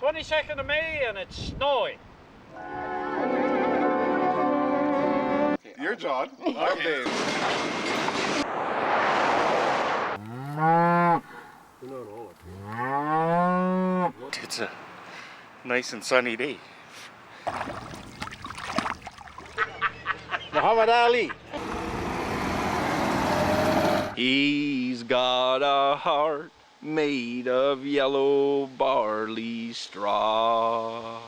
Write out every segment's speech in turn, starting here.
22nd of May and it's snowing. You're John. I'm Dave. It's a nice and sunny day. Muhammad Ali. He's got a heart made of yellow barley straw.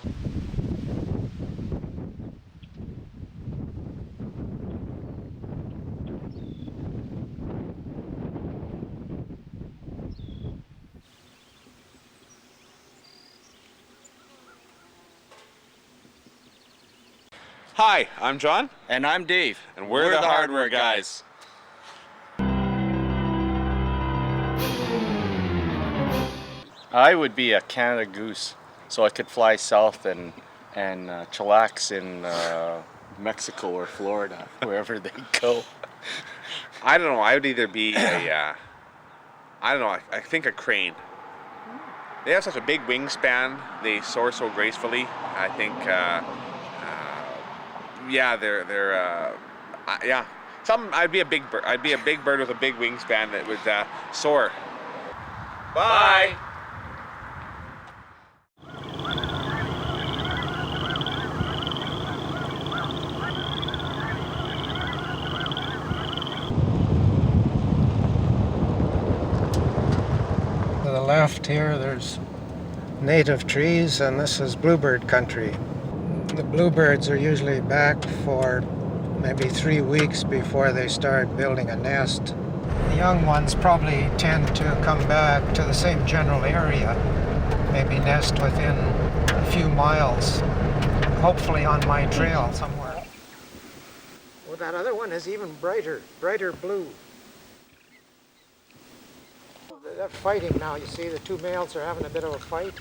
Hi, I'm John. And I'm Dave. And we're the hardware guys. I would be a Canada goose, so I could fly south and chillax in Mexico or Florida, wherever they go. I don't know, I would either be a, I don't know, I think a crane. They have such a big wingspan, they soar so gracefully. I think, yeah, yeah. I'd be a big bird. I'd be a big bird with a big wingspan that would soar. Bye. To the left here, there's native trees, and this is bluebird country. The bluebirds are usually back for maybe 3 weeks before they start building a nest. The young ones probably tend to come back to the same general area, maybe nest within a few miles, hopefully on my trail somewhere. Well, that other one is even brighter blue. They're fighting now, you see, the two males are having a bit of a fight.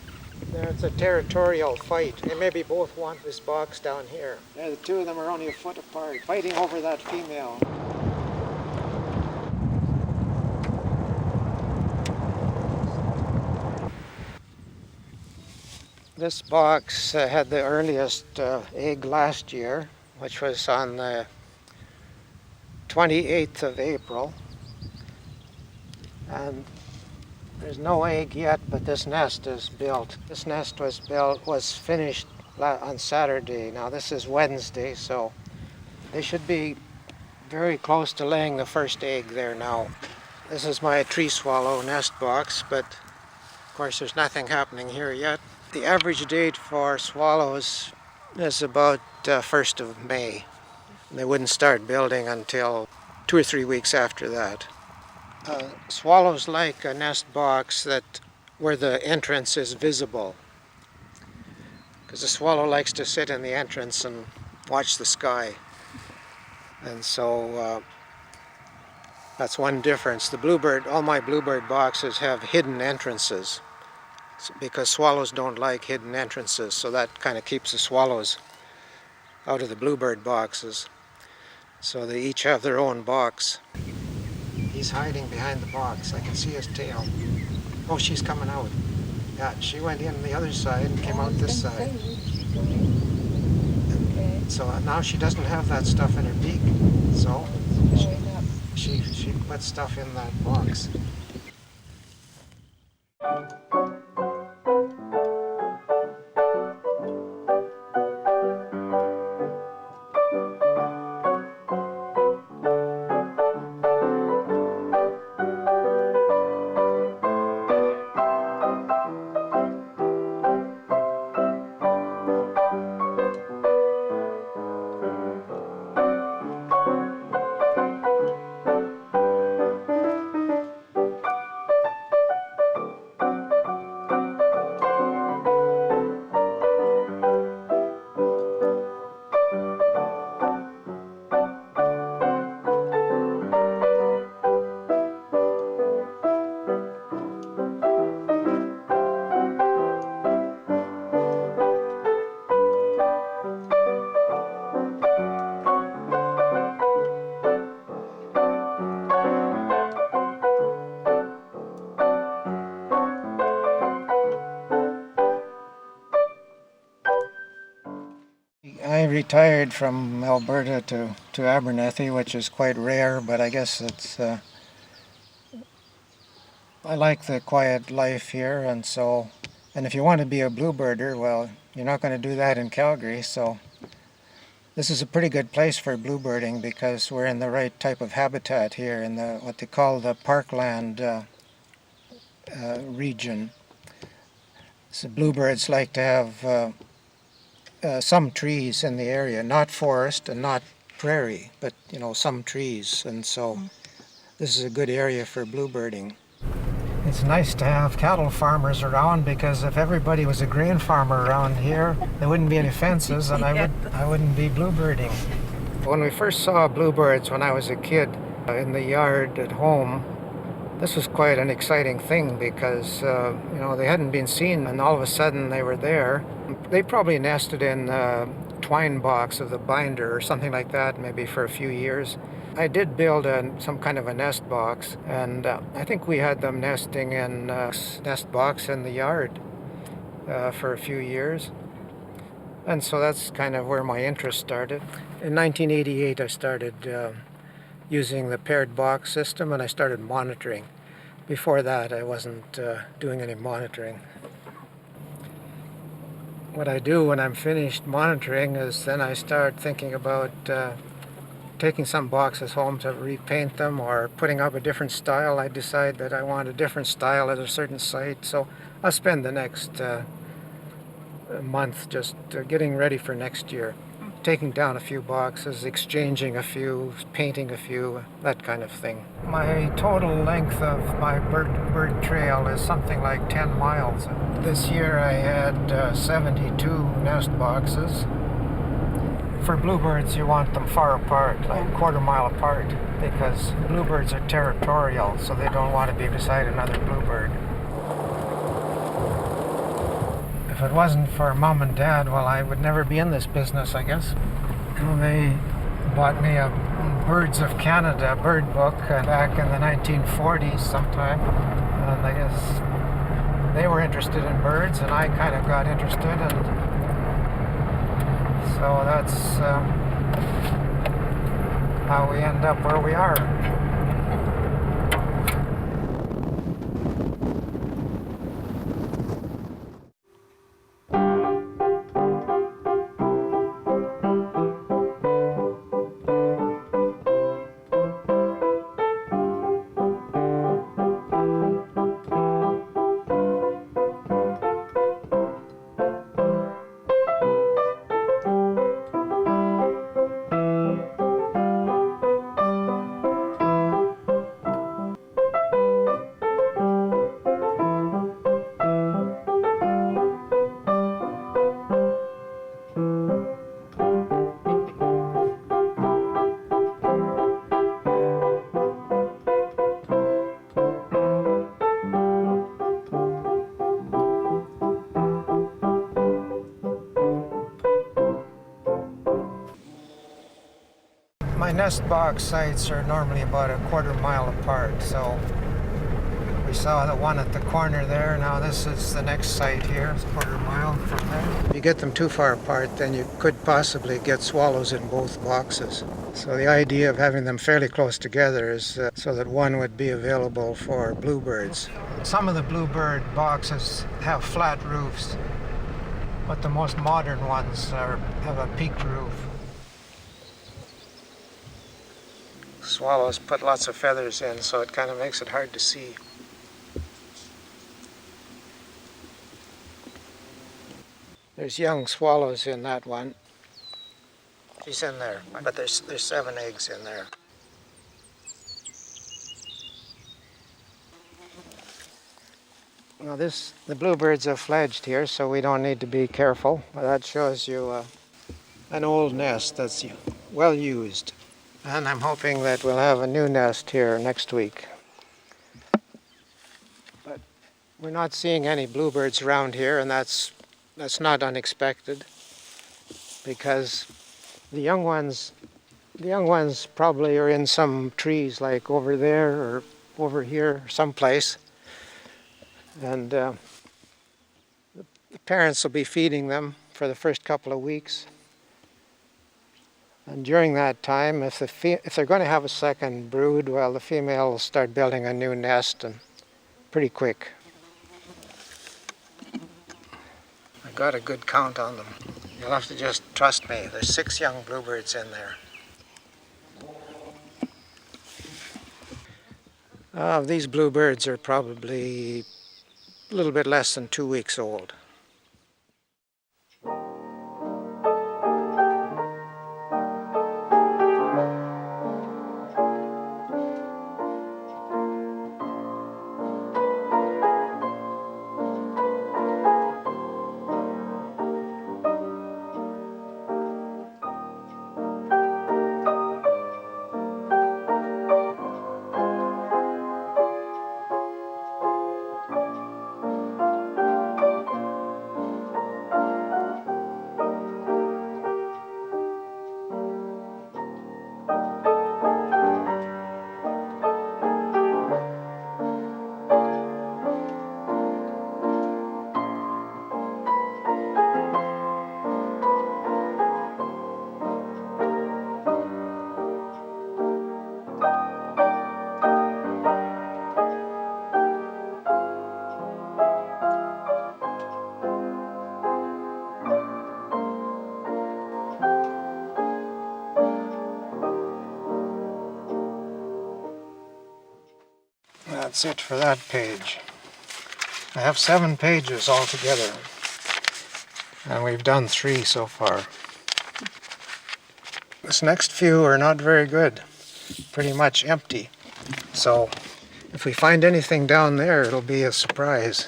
It's a territorial fight. They maybe both want this box down here. Yeah, the two of them are only a foot apart, fighting over that female. This box had the earliest egg last year, which was on the 28th of April. And there's no egg yet, but this nest is built. This nest was finished on Saturday. Now this is Wednesday, so they should be very close to laying the first egg there now. This is my tree swallow nest box, but of course there's nothing happening here yet. The average date for swallows is about 1st of May. They wouldn't start building until 2 or 3 weeks after that. Swallows like a nest box where the entrance is visible, because the swallow likes to sit in the entrance and watch the sky. And so that's one difference. All my bluebird boxes have hidden entrances, because swallows don't like hidden entrances, so that kind of keeps the swallows out of the bluebird boxes. So they each have their own box. He's hiding behind the box. I can see his tail. Oh, she's coming out. Yeah, she went in the other side and came out this side. And so now she doesn't have that stuff in her beak. So she put stuff in that box. retired from Alberta to Abernethy, which is quite rare, but I guess it's I like the quiet life here, and if you want to be a bluebirder, well, you're not going to do that in Calgary, so this is a pretty good place for bluebirding because we're in the right type of habitat here in the what they call the parkland region. So bluebirds like to have some trees in the area, not forest and not prairie, but some trees, and so this is a good area for bluebirding. It's nice to have cattle farmers around because if everybody was a grain farmer around here, there wouldn't be any fences and I wouldn't be bluebirding. When we first saw bluebirds when I was a kid in the yard at home, this was quite an exciting thing because they hadn't been seen and all of a sudden they were there. They probably nested in the twine box of the binder or something like that, maybe for a few years. I did build some kind of a nest box, and I think we had them nesting in a nest box in the yard for a few years. And so that's kind of where my interest started. In 1988 I started using the paired box system and I started monitoring. Before that I wasn't doing any monitoring. What I do when I'm finished monitoring is then I start thinking about taking some boxes home to repaint them or putting up a different style. I decide that I want a different style at a certain site, so I'll spend the next month just getting ready for next year. Taking down a few boxes, exchanging a few, painting a few, that kind of thing. My total length of my bird trail is something like 10 miles. This year I had 72 nest boxes. For bluebirds, you want them far apart, like a quarter mile apart, because bluebirds are territorial, so they don't want to be beside another bluebird. If it wasn't for Mom and Dad, well, I would never be in this business, I guess. They bought me a Birds of Canada bird book back in the 1940s sometime, and I guess they were interested in birds, and I kind of got interested, and so that's how we end up where we are. My nest box sites are normally about a quarter mile apart, so we saw the one at the corner there. Now this is the next site here. It's a quarter mile from there. If you get them too far apart, then you could possibly get swallows in both boxes. So the idea of having them fairly close together is so that one would be available for bluebirds. Some of the bluebird boxes have flat roofs, but the most modern ones have a peaked roof. Swallows put lots of feathers in, so it kind of makes it hard to see. There's young swallows in that one. She's in there, but there's 7 eggs in there. Now the bluebirds have fledged here, so we don't need to be careful. Well, that shows you an old nest that's well used. And I'm hoping that we'll have a new nest here next week. But we're not seeing any bluebirds around here, and that's not unexpected, because the young ones probably are in some trees, like over there or over here, someplace. And the parents will be feeding them for the first couple of weeks. And during that time, if they're going to have a second brood, well, the female will start building a new nest, and pretty quick. I got a good count on them. You'll have to just trust me. There's 6 young bluebirds in there. These bluebirds are probably a little bit less than 2 weeks old. That's it for that page. I have 7 pages altogether, and we've done 3 so far. This next few are not very good, pretty much empty. So if we find anything down there, it'll be a surprise.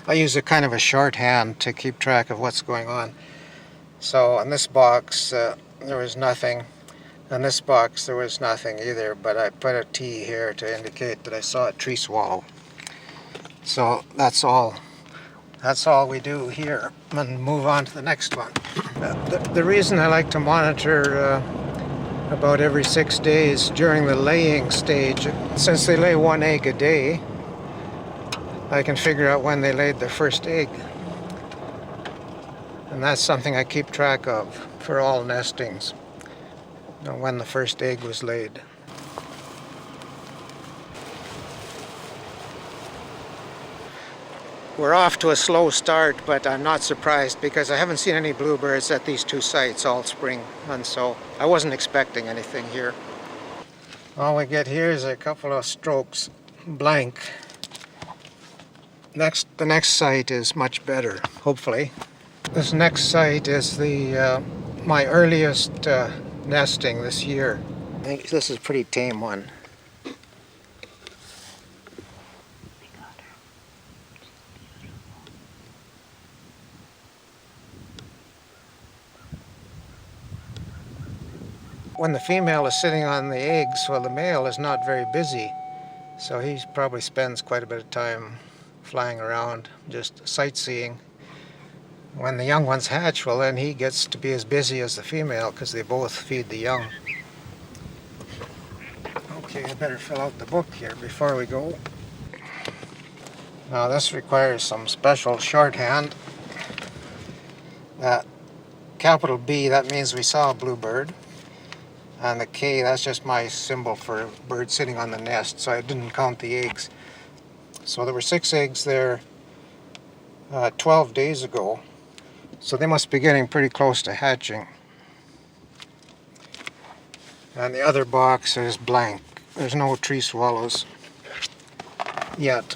I use a kind of a shorthand to keep track of what's going on. So in this box there was nothing. In this box there was nothing either, but I put a T here to indicate that I saw a tree swallow. So that's all we do here, and move on to the next one. The reason I like to monitor about every 6 days during the laying stage, since they lay 1 egg a day, I can figure out when they laid their first egg. And that's something I keep track of for all nestings, you know, when the first egg was laid. We're off to a slow start, but I'm not surprised because I haven't seen any bluebirds at these 2 sites all spring, and so I wasn't expecting anything here. All we get here is a couple of strokes blank. The next site is much better, hopefully. This next site is my earliest nesting this year. I think this is a pretty tame one. When the female is sitting on the eggs, well, the male is not very busy, so he probably spends quite a bit of time flying around, just sightseeing. When the young ones hatch, well, then he gets to be as busy as the female because they both feed the young. Okay, I better fill out the book here before we go. Now this requires some special shorthand. Capital B, that means we saw a bluebird. And the K, that's just my symbol for a bird sitting on the nest, so I didn't count the eggs. So there were 6 eggs there 12 days ago. So they must be getting pretty close to hatching. And the other box is blank. There's no tree swallows yet.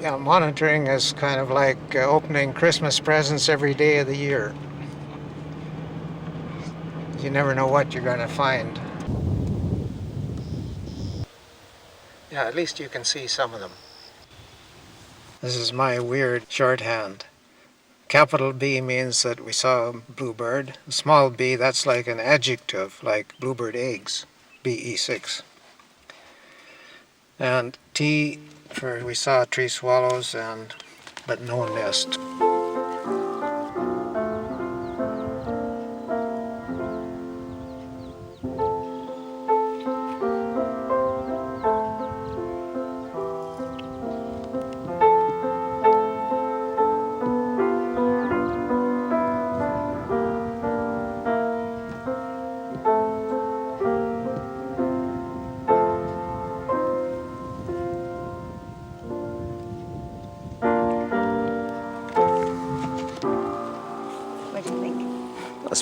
Yeah, monitoring is kind of like opening Christmas presents every day of the year. You never know what you're going to find. Yeah, at least you can see some of them. This is my weird shorthand. Capital B means that we saw a bluebird. Small b, that's like an adjective, like bluebird eggs, BE6. And T for we saw tree swallows, but no nest.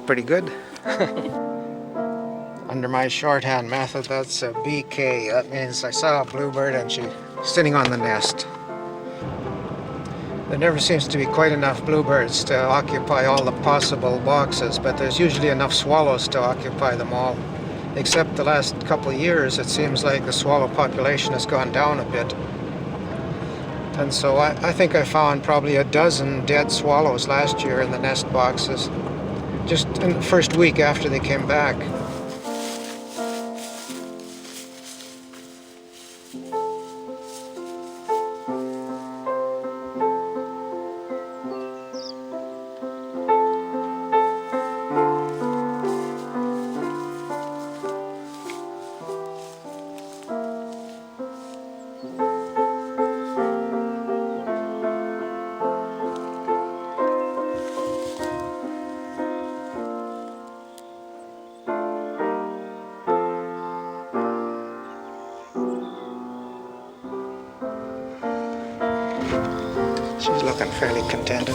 pretty good. Under my shorthand method, that's a BK. That means I saw a bluebird and she's sitting on the nest. There never seems to be quite enough bluebirds to occupy all the possible boxes, but there's usually enough swallows to occupy them all. Except the last couple of years, it seems like the swallow population has gone down a bit. And so I think I found probably a dozen dead swallows last year in the nest boxes, just in the first week after they came back. She's looking fairly contented.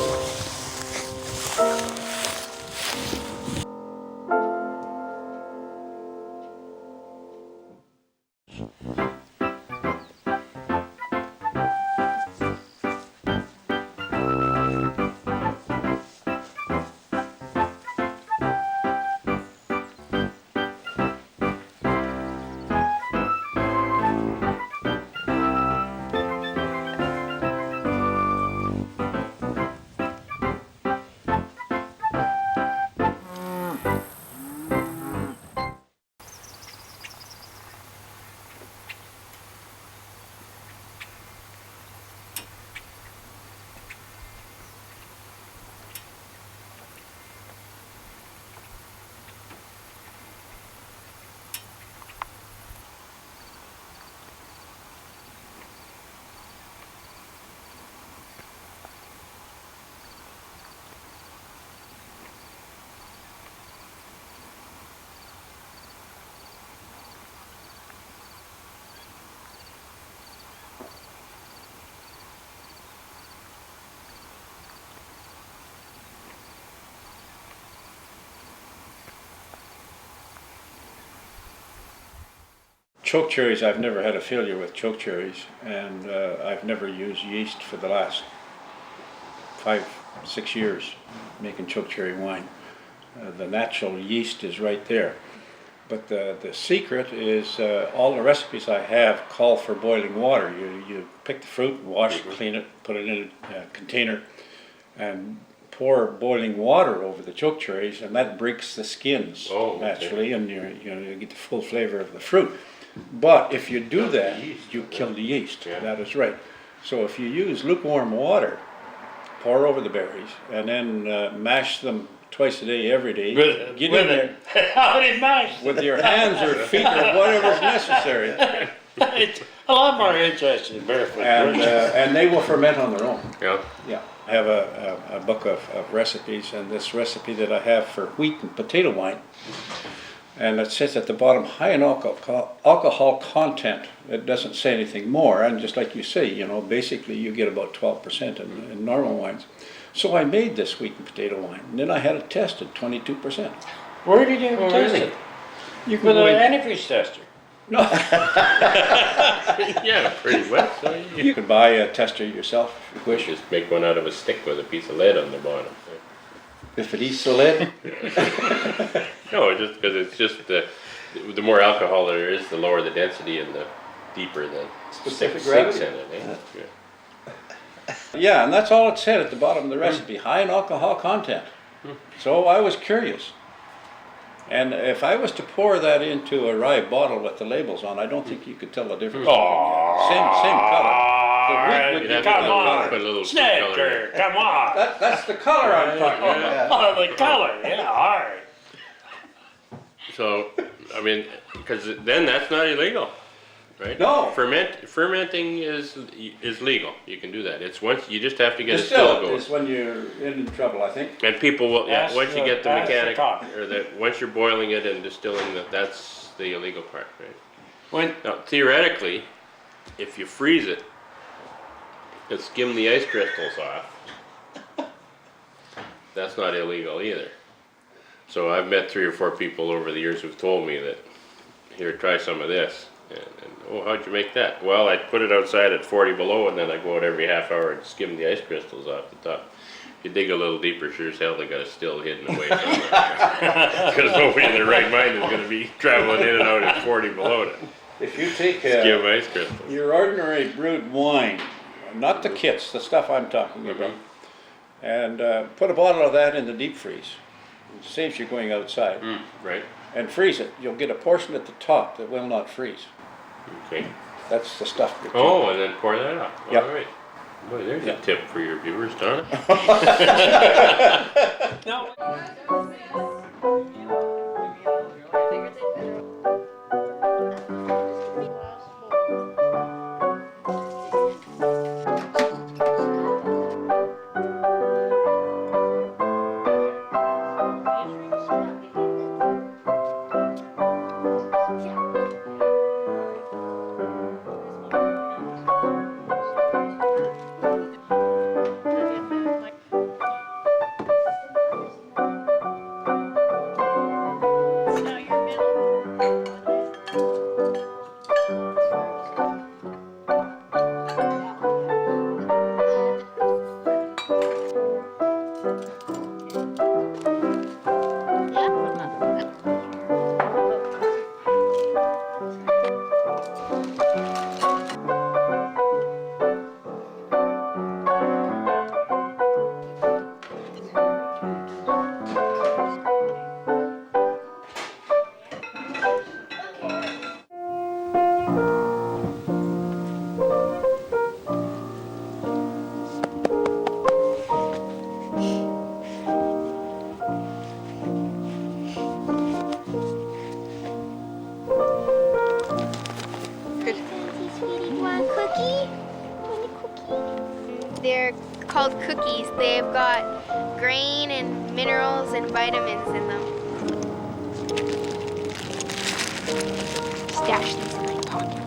Choke cherries, I've never had a failure with choke cherries, and I've never used yeast for the last 5-6 years making choke cherry wine. The natural yeast is right there. But the secret is all the recipes I have call for boiling water. You pick the fruit, wash it, clean it, put it in a container, and pour boiling water over the choke cherries, and that breaks the skins naturally, and you get the full flavor of the fruit. But if you do that, you kill the yeast. Yeah. That is right. So if you use lukewarm water, pour over the berries, and then mash them twice a day, every day. Get in there. How did mash? With your hands or feet or whatever's necessary. It's a lot more interesting than barefoot. And they will ferment on their own. Yeah. Yeah. I have a book of recipes, and this recipe that I have for wheat and potato wine. And it says at the bottom, high in alcohol content. It doesn't say anything more. And just like you say, basically you get about 12% in normal wines. So I made this wheat and potato wine. And then I had it tested, 22%. Where did you test it? You can With go an in. antifreeze tester. No. Yeah, pretty wet. So You could buy a tester yourself if you wish. just make one out of a stick with a piece of lead on the bottom. If it eats the lead. No, just because it's just the more alcohol there is, the lower the density and the deeper the Specific sinks gravity. in it. Eh? Yeah. Yeah, and that's all it said at the bottom of the recipe, high in alcohol content. So I was curious. And if I was to pour that into a rye bottle with the labels on, I don't think you could tell the difference. Same color. The wheat would You'd be have different to color. put a little food coloring. Snicker, come on. That's the color I'm talking about. Oh, the color, yeah, all right. So, I mean, because then that's not illegal, right? No. Fermenting is legal. You can do that. It's once you just have to get a Distill still going. is when you're in trouble, I think. And people will, That's once you get the that's the mechanic, talk. or once you're boiling it and distilling, that's the illegal part, right? Now, theoretically, if you freeze it and skim the ice crystals off, that's not illegal either. So I've met 3 or 4 people over the years who've told me that, here, try some of this. And oh, how'd you make that? Well, I put it outside at 40 below, and then I go out every half hour and skim the ice crystals off the top. If you dig a little deeper, sure as hell they got it still hidden away somewhere. Because nobody in their right mind is going to be traveling in and out at 40 below to If you take skim ice crystals. your ordinary brewed wine, not the kits, the stuff I'm talking about, and put a bottle of that in the deep freeze. It saves you going outside. Right. And freeze it. You'll get a portion at the top that will not freeze. Okay. That's the stuff. Oh, and then pour that out. Yep. All right. Boy, there's a tip for your viewers, Donna. They're called cookies. They've got grain and minerals and vitamins in them. Stash these in my pocket.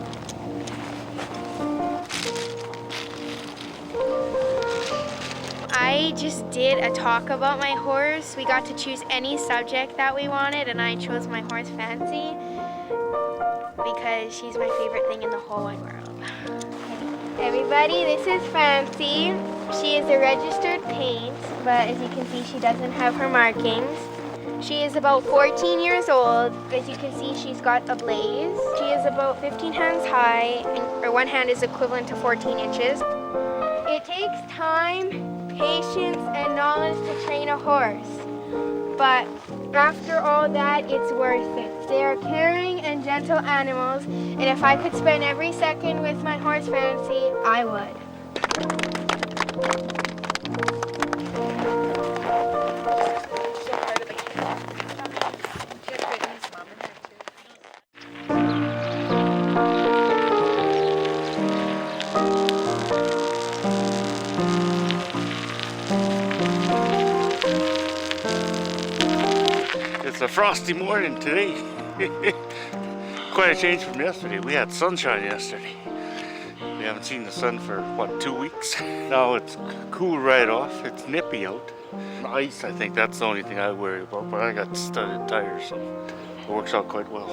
I just did a talk about my horse. We got to choose any subject that we wanted, and I chose my horse Fancy because she's my favorite thing in the whole wide world. Everybody, this is Fancy. She is a registered paint, but as you can see, she doesn't have her markings. She is about 14 years old. As you can see, she's got a blaze. She is about 15 hands high, and her one hand is equivalent to 14 inches. It takes time, patience, and knowledge to train a horse. But after all that, it's worth it. They are caring and gentle animals, and if I could spend every second with my horse Fancy, I would. It's a frosty morning today. Quite a change from yesterday. We had sunshine yesterday. We haven't seen the sun for, what, 2 weeks? Now it's cool right off. It's nippy out. Ice, I think that's the only thing I worry about, but I got studded tires, so it works out quite well.